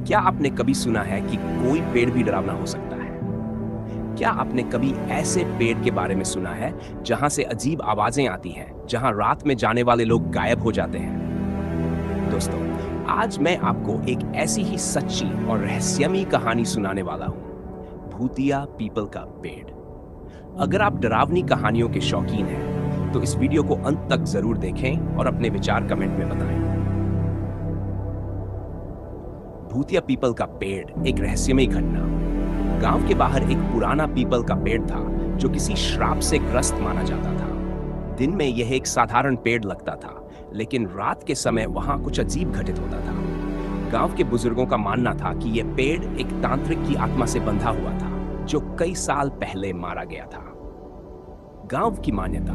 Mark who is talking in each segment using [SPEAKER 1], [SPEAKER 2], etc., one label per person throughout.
[SPEAKER 1] क्या आपने कभी सुना है कि कोई पेड़ भी डरावना हो सकता है? क्या आपने कभी ऐसे पेड़ के बारे में सुना है जहां से अजीब आवाजें आती हैं, जहां रात में जाने वाले लोग गायब हो जाते हैं? दोस्तों, आज मैं आपको एक ऐसी ही सच्ची और रहस्यमयी कहानी सुनाने वाला हूं, भूतिया पीपल का पेड़। अगर आप डरावनी कहानियों के शौकीन हैं, तो इस वीडियो को अंत तक जरूर देखें और अपने विचार कमेंट में बताएं। भूतिया पीपल का पेड़ एक रहस्यमयी घटना। गांव के बाहर एक पुराना पीपल का पेड़ था जो किसी श्राप से ग्रस्त माना जाता था। दिन में यह एक साधारण पेड़ लगता था, लेकिन रात के समय वहां कुछ अजीब घटित होता था। गांव के बुजुर्गों का मानना था कि यह पेड़ एक तांत्रिक की आत्मा से बंधा हुआ था जो कई साल पहले मारा गया था। गांव की मान्यता,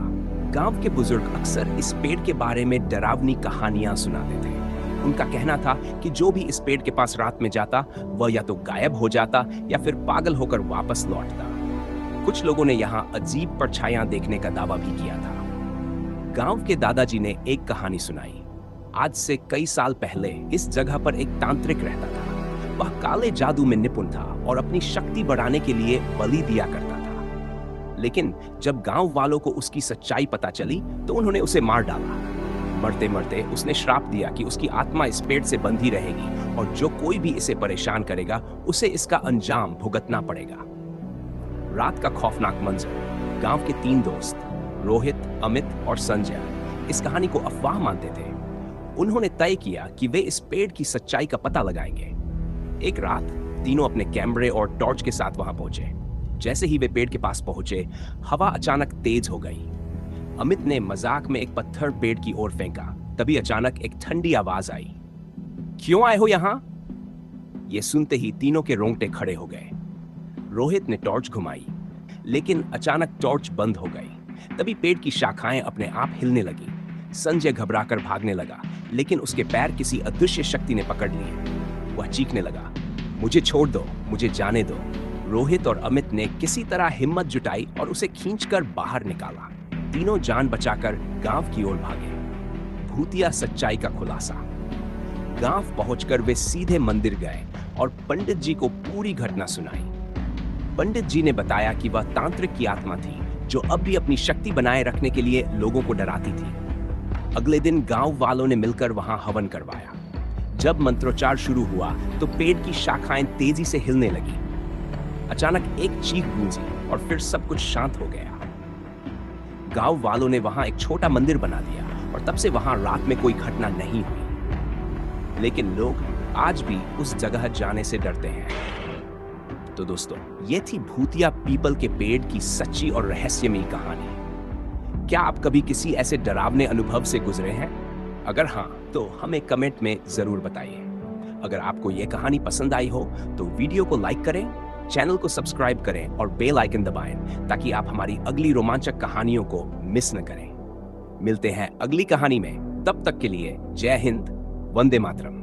[SPEAKER 1] गांव के बुजुर्ग अक्सर इस पेड़ के बारे में डरावनी कहानियां सुनाते थे। उनका कहना था कि जो भी इस पेड़ के पास रात में जाता, वह या तो गायब हो जाता या फिर पागल होकर वापस लौटता। कुछ लोगों ने यहाँ अजीब परछाइयां देखने का दावा भी किया था। गांव के दादाजी ने एक कहानी सुनाई। आज से कई साल पहले इस जगह पर एक तांत्रिक रहता था। वह काले जादू में निपुण था और अपनी शक्ति बढ़ाने के लिए बलि दिया करता था। लेकिन जब गांव वालों को उसकी सच्चाई पता चली, तो उन्होंने उसे मार डाला। मरते मरते उसने श्राप दिया कि उसकी आत्मा इस पेड़ से बंधी रहेगी और जो कोई भी इसे परेशान करेगा, उसे इसका अंजाम भुगतना पड़ेगा। रात का खौफनाक मंजर। गांव के 3 दोस्त, रोहित, अमित और संजय, इस कहानी को अफवाह मानते थे। उन्होंने तय किया कि वे इस पेड़ की सच्चाई का पता लगाएंगे। एक रात तीनों अपने कैमरे और टॉर्च के साथ वहां पहुंचे। जैसे ही वे पेड़ के पास पहुंचे, हवा अचानक तेज हो गई। अमित ने मजाक में एक पत्थर पेड़ की ओर फेंका। तभी अचानक एक ठंडी आवाज आई, क्यों आए हो यहां? यह सुनते ही तीनों के रोंगटे खड़े हो गए। रोहित ने टॉर्च घुमाई, लेकिन अचानक टॉर्च बंद हो गई। तभी पेड़ की शाखाएं अपने आप हिलने लगी। संजय घबराकर भागने लगा, लेकिन उसके पैर किसी अदृश्य शक्ति ने पकड़ लिए। वह चीखने लगा, मुझे छोड़ दो, मुझे जाने दो। रोहित और अमित ने किसी तरह हिम्मत जुटाई और उसे खींचकर बाहर निकाला। तीनों जान बचाकर गांव की ओर भागे। भूतिया सच्चाई का खुलासा। गांव पहुंचकर वे सीधे मंदिर गए और पंडित जी को पूरी घटना सुनाई। पंडित जी ने बताया कि वह तांत्रिक की आत्मा थी जो अब भी अपनी शक्ति बनाए रखने के लिए लोगों को डराती थी। अगले दिन गांव वालों ने मिलकर वहां हवन करवाया। जब मंत्रोच्चार शुरू हुआ तो पेड़ की शाखाएं तेजी से हिलने लगी। अचानक एक चीख गूंजी और फिर सब कुछ शांत हो गया। गांव वालों ने वहां एक छोटा मंदिर बना दिया और तब से वहां रात में कोई घटना नहीं हुई। लेकिन लोग आज भी उस जगह जाने से डरते हैं। तो दोस्तों, ये थी भूतिया पीपल के पेड़ की सच्ची और रहस्यमयी कहानी। क्या आप कभी किसी ऐसे डरावने अनुभव से गुजरे हैं? अगर हाँ, तो हमें कमेंट में जरूर बताइए। अगर आपको यह कहानी पसंद आई हो तो वीडियो को लाइक करें, चैनल को सब्सक्राइब करें और बेल आइकन दबाएं ताकि आप हमारी अगली रोमांचक कहानियों को मिस न करें। मिलते हैं अगली कहानी में। तब तक के लिए जय हिंद, वंदे मातरम।